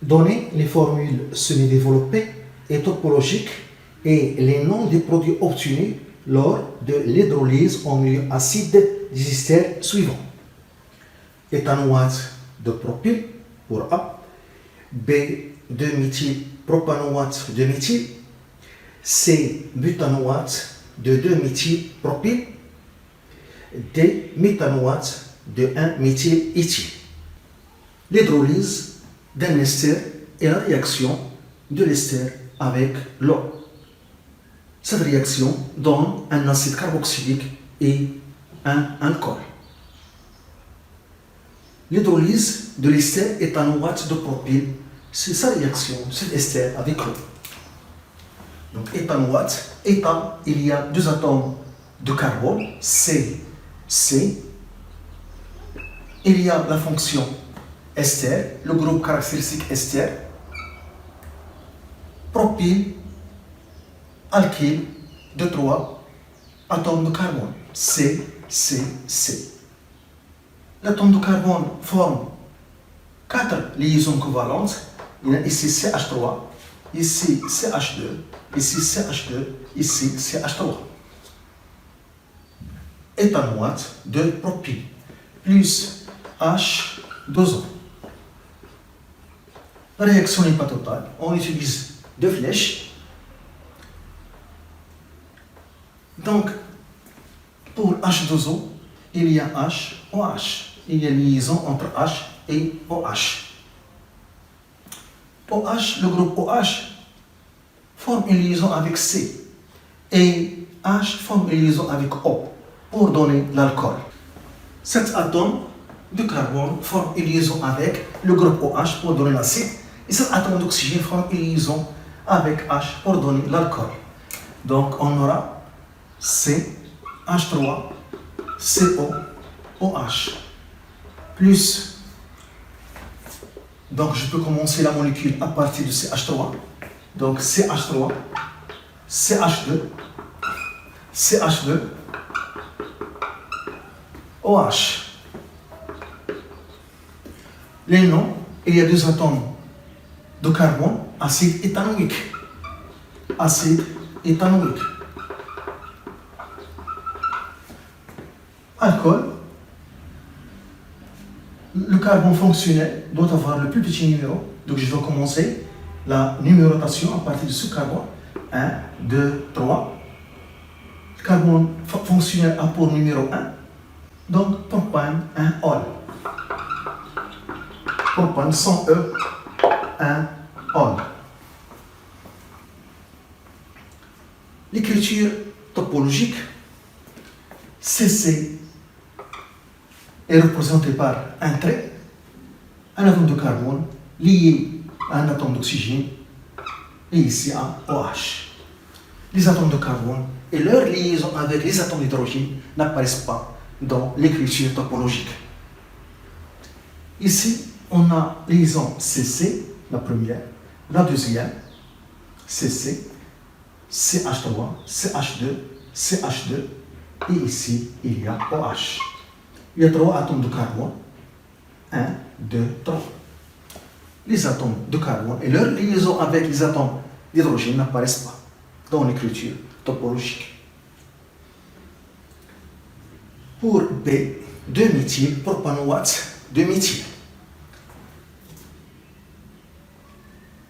Donner les formules semi-développées et topologiques et les noms des produits obtenus lors de l'hydrolyse en milieu acide des esters suivants. Éthanoate de propyle pour A, B 2-méthylpropanoate de méthyle, C butanoate de 2-méthylpropyle, D méthanoate de 1-méthyléthyle. L'hydrolyse d'un ester est la réaction de l'ester avec l'eau. Cette réaction donne un acide carboxylique et un alcool. L'hydrolyse de l'ester éthanoate de propyle, c'est sa réaction, c'est l'ester avec l'eau. Donc éthanoate, éthane, il y a deux atomes de carbone, C. Il y a la fonction ester, le groupe caractéristique ester, propyle, alkyle, de 3 atomes de carbone, C. L'atome de carbone forme 4 liaisons covalentes. Il y a ici CH3, ici CH2, ici CH2, ici CH3. Éthanoate de propyle plus H2O. La réaction n'est pas totale. On utilise deux flèches. Donc, pour H2O, il y a H-OH. Il y a une liaison entre H et OH. OH, le groupe OH forme une liaison avec C et H forme une liaison avec O pour donner l'alcool. Cet atome de carbone forme une liaison avec le groupe OH pour donner l'acide et cet atome d'oxygène forme une liaison avec H pour donner l'alcool. Donc on aura C, H3, CO, OH plus. Donc je peux commencer la molécule à partir de CH3. Donc CH3, CH2, CH2, OH. Les noms, il y a deux atomes de carbone, acide éthanoïque. Acide éthanoïque. Alcool. Le carbone fonctionnel doit avoir le plus petit numéro. Donc je vais commencer la numérotation à partir de ce carbone. 1, 2, 3. Le carbone fonctionnel a pour numéro 1. Donc propane, 1 ol. Propane sans E, 1 ol. L'écriture topologique, CC est représenté par un trait, un atome de carbone lié à un atome d'oxygène et ici un OH. Les atomes de carbone et leur liaison avec les atomes d'hydrogène n'apparaissent pas dans l'écriture topologique. Ici, on a liaison CC, la première, la deuxième, CC, CH3, CH2, CH2 et ici, il y a OH. Il y a 3 atomes de carbone. 1, 2, 3. Les atomes de carbone et leur liaison avec les atomes d'hydrogène n'apparaissent pas dans l'écriture topologique. Pour B, 2-méthylpropanoate de méthyle.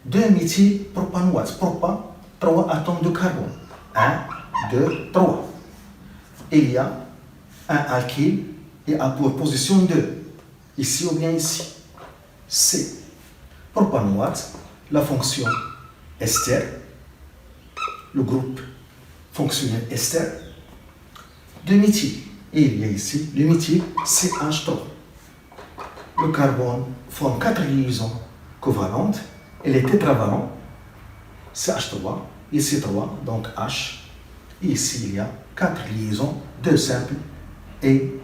2-méthylpropanoate, propan, 3 atomes de carbone. 1, 2, 3. Il y a un alkyle et a pour position 2, ici ou bien ici. C. Propanoate, la fonction ester, le groupe fonctionnel ester, de méthyle. Et il y a ici le méthyle CH3. Le carbone forme 4 liaisons covalentes et les tétravalents CH3, ici 3, donc H. Et ici il y a 4 liaisons, 2 simples et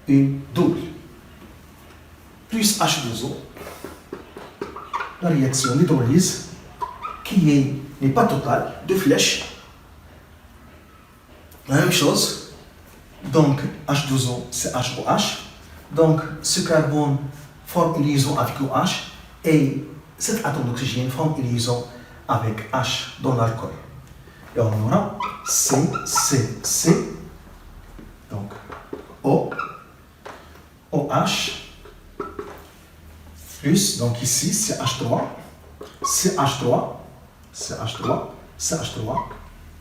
une double. Plus H2O, la réaction d'hydrolyse qui n'est pas totale, deux flèches. La même chose, donc H2O c'est HOH, donc ce carbone forme une liaison avec OH et cet atome d'oxygène forme une liaison avec H dans l'alcool. Et on aura C, C, C, donc O, OH, plus, donc ici, CH3, CH3, CH3, CH3,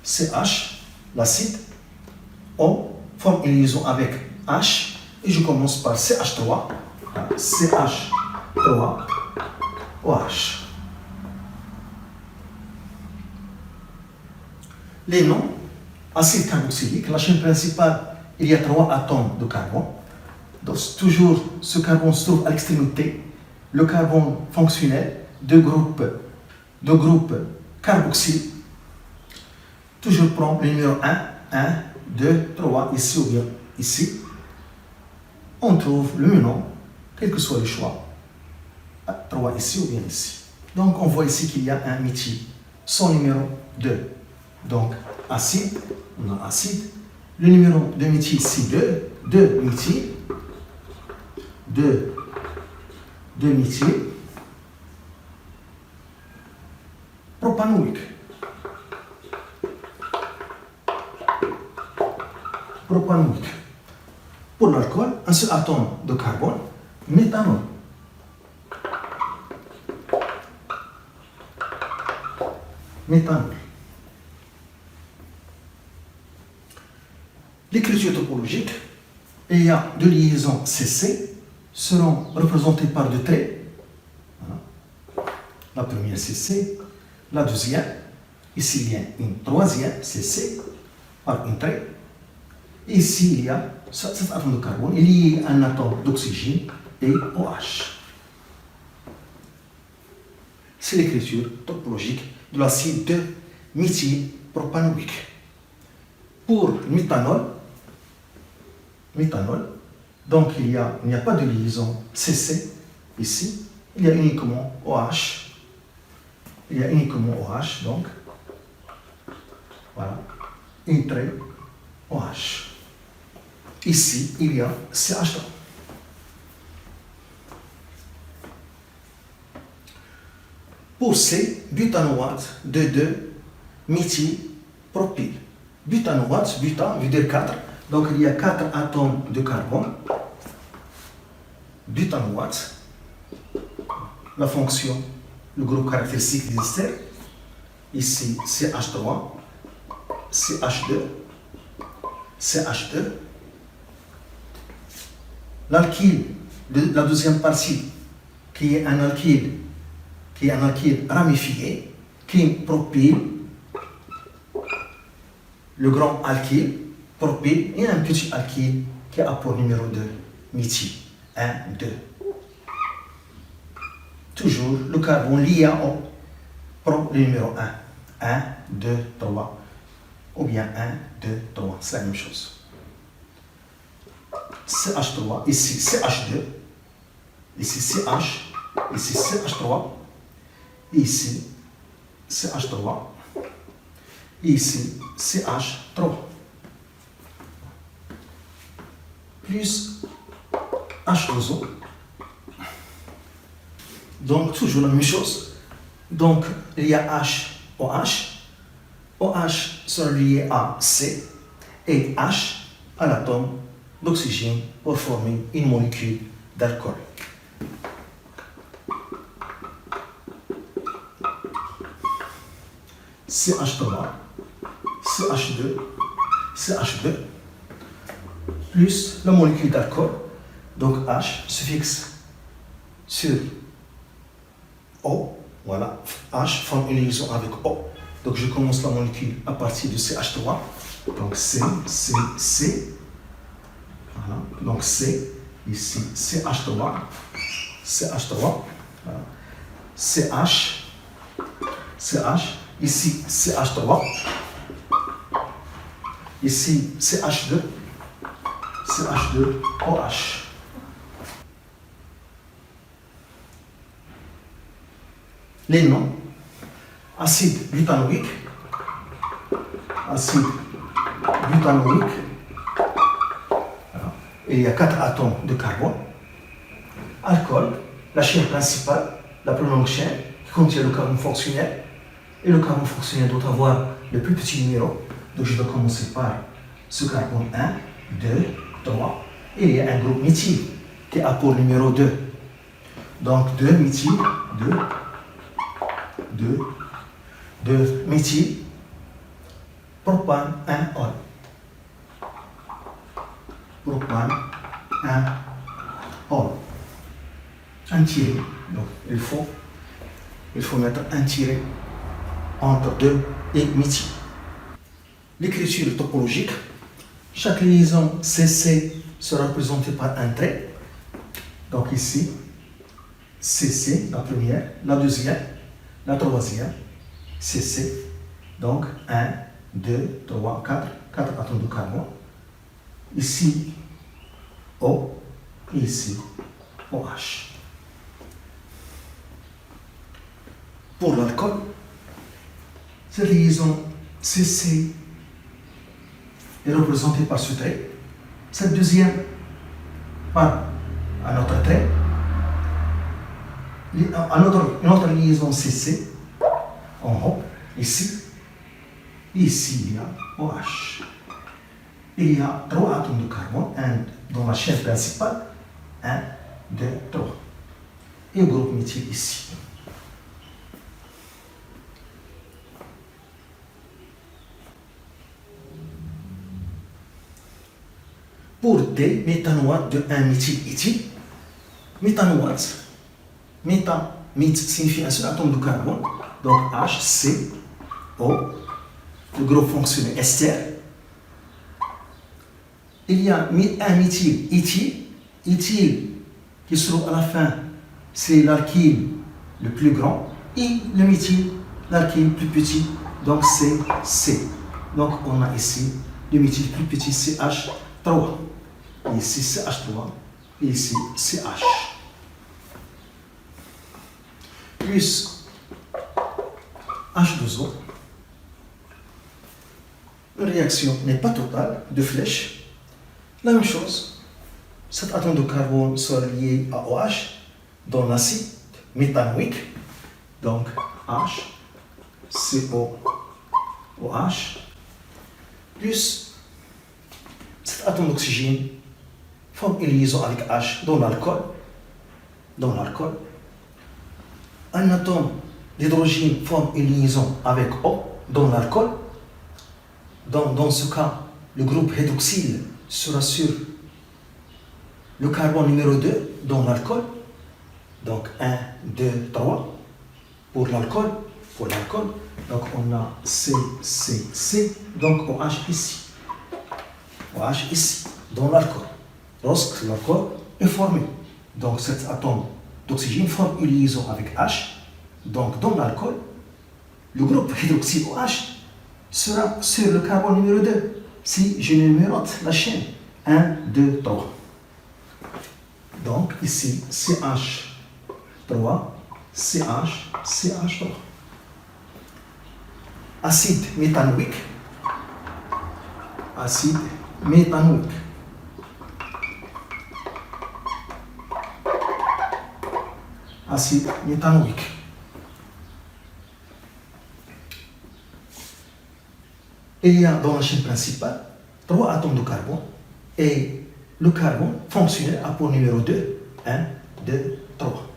CH, l'acide, O forme une liaison avec H, et je commence par CH3, CH3, OH. Les noms, acide carboxylique, la chaîne principale, il y a 3 atomes de carbone. Donc, toujours, ce carbone se trouve à l'extrémité. Le carbone fonctionnel, deux groupes carboxyles. Toujours prends le numéro 1, 2, 3, ici ou bien ici. On trouve le nom, quel que soit le choix. 3 ici ou bien ici. Donc, on voit ici qu'il y a un méthyle. Son numéro 2. Donc, acide, on a acide. Le numéro de méthyle, c'est 2. 2 méthyle. 2 méthyle. Propanoïque. Propanoïque. Pour l'alcool, un seul atome de carbone, méthanol. Méthanol. L'écriture topologique, il y a deux liaisons CC, seront représentées par deux traits. Voilà. La première CC, la deuxième, ici il y a une troisième CC par un trait. Ici il y a cet atome de carbone, il y a un atome d'oxygène et OH. C'est l'écriture topologique de l'acide méthylpropanoïque. Pour le méthanol, donc il n'y a pas de liaison CC ici, il y a uniquement OH. Il y a uniquement OH, donc voilà, un trait OH. Ici, il y a CH3. Pour C, butanoate de 2 méthylpropyl. Butanoate, butan veut dire 4. Donc il y a 4 atomes de carbone. Butanoate. La fonction, le groupe caractéristique des esters. Ici, CH3, CH2, CH2. L'alkyle, la deuxième partie, qui est un alkyle ramifié, qui est propyl, le grand alkyle, propyl, et un petit alkyle qui a pour numéro 2, méthyle, 1, 2. Toujours le carbone lié à O, prend le numéro 1, 1, 2, 3, ou bien 1, 2, 3, c'est la même chose. CH3, ici CH2, ici CH, ici CH3, ici CH3, ici CH3, plus H2O. Donc toujours la même chose. Donc il y a H, OH. OH sont liés à C et H à l'atome d'oxygène pour former une molécule d'alcool. CH3, CH2, CH2, plus la molécule d'alcool. Donc H se fixe sur O. Voilà, H forme une liaison avec O. Donc je commence la molécule à partir de CH3. Donc C, C, C. Voilà. Donc C, ici CH3, CH3, voilà. CH, CH, ici CH3, ici CH2, CH2, OH. Les noms, acide butanoïque, acide butanoïque. Il y a 4 atomes de carbone. Alcool, la chaîne principale, la plus longue chaîne, qui contient le carbone fonctionnel. Et le carbone fonctionnel doit avoir le plus petit numéro. Donc je vais commencer par ce carbone 1, 2, 3. Et il y a un groupe méthyle qui a pour numéro 2. Donc 2 méthyle, 2 méthyle, propane, 1 ol. Propane, 1 ol. Un tiré. Donc il faut mettre un tiré entre 2 et méthyle. L'écriture topologique, chaque liaison CC sera représentée par un trait. Donc ici, CC, la première, la deuxième, la troisième, CC. Donc 1, 2, 3, 4 atomes de carbone. Ici, O, et ici, OH. Pour l'alcool, cette liaison CC est représentée par ce trait. Cette deuxième par un autre trait. Une autre liaison CC en haut, ici. Ici, il y a OH. Il y a 3 atomes de carbone, un dans la chaîne principale, 1, 2, 3. Et le groupe méthyle ici. Pour D, méthanoate de 1 méthyléthyle, méthanoate, méth signifie un seul atome de carbone, donc H, C, O, le groupe fonctionnel ester. Il y a un méthyléthyle, éthyle qui se trouve à la fin, c'est l'alkyle le plus grand, et le méthyle, l'alkyle plus petit, donc c'est C. Donc on a ici le méthyle plus petit, CH3. Et ici CH3, et ici CH. Plus H2O. Une réaction n'est pas totale, de flèche. La même chose, cet atome de carbone sera lié à OH dans l'acide méthanoïque. Donc H, CO, OH, plus cet atome d'oxygène forme une liaison avec H dans l'alcool. Un atome d'hydrogène forme une liaison avec O dans l'alcool. Dans ce cas, le groupe hydroxyle sera sur le carbone numéro 2 dans l'alcool. Donc 1, 2, 3 pour l'alcool. Donc on a C, C, C. Donc OH ici. OH ici, dans l'alcool. Lorsque l'alcool est formé. Donc cet atome d'oxygène forme une liaison avec H. Donc dans l'alcool, le groupe hydroxyle OH sera sur le carbone numéro 2. Si je numérote la chaîne, 1, 2, 3. Donc ici, CH3, CH, CH3. Acide méthanoïque. Acide méthanoïque. Acide méthanoïque. Il y a dans la chaîne principale 3 atomes de carbone et le carbone fonctionnel a pour numéro 2, 1, 2, 3.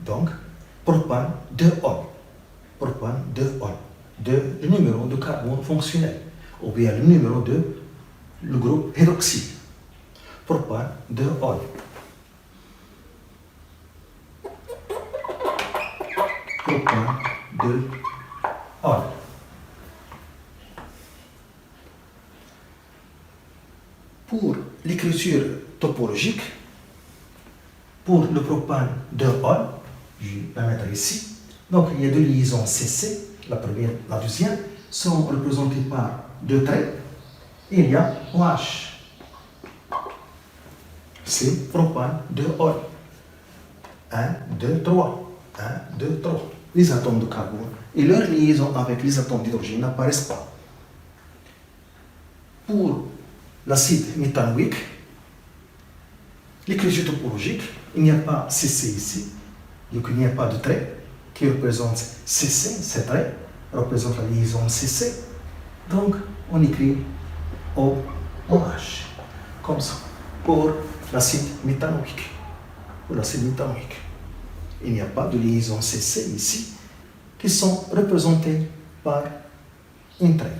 Donc, propane 2 ol. Propane 2 ol. Le numéro de carbone fonctionnel. Ou bien le numéro de le groupe hydroxyle. Propane 2 ol. Propane 2 ol. Pour l'écriture topologique, pour le propane 2 ol, je vais la mettre ici. Donc il y a deux liaisons CC, la première, la deuxième, sont représentées par 2 traits. Et il y a OH. C'est propane 2 ol. 1, 2, 3. 1, 2, 3. Les atomes de carbone et leur liaison avec les atomes d'hydrogène n'apparaissent pas. Pour l'acide méthanoïque, l'écriture topologique, il n'y a pas CC ici, Donc il n'y a pas de trait qui représente CC, ces traits représente la liaison CC. Donc on écrit OH, comme ça, pour l'acide métanoïque. Pour l'acide métanoïque. Il n'y a pas de liaison CC ici, qui sont représentées par un trait.